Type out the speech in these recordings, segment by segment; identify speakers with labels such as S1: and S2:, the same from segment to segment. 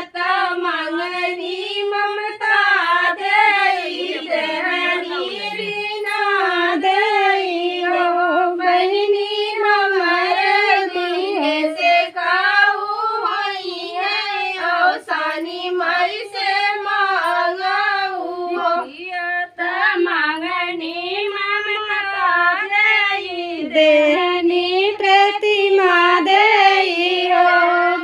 S1: मागणी ममता देई देहनी रीना देई हो बहिनी हमर दिहे से काऊ होई है औसानी माई से मांगाऊ हो मांगनी ममता देई देहनी प्रतिमा देई हो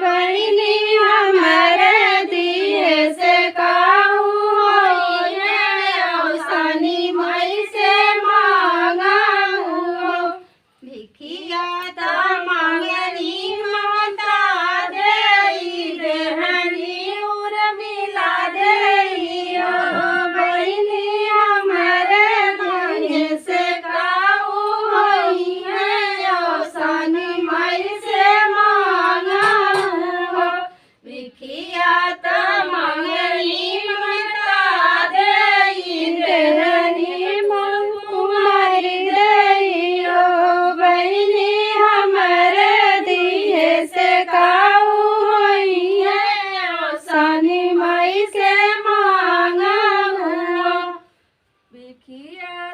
S1: बहिनी हमर दिहे से काऊ होई है औसानी माई से मांगाऊ हो भिखिया मांगनी ममता देई देहनी उर्मिला देई हो बहिनी हमर दिहे से काऊ होई है औसानी माई से मांगाऊ हो भिखिया मांगनी ममता देई देहनी कुमारी देई हो बहिनी हमर दिहे से काऊ होई है औसानी माई से मांगाऊ हो भिखिया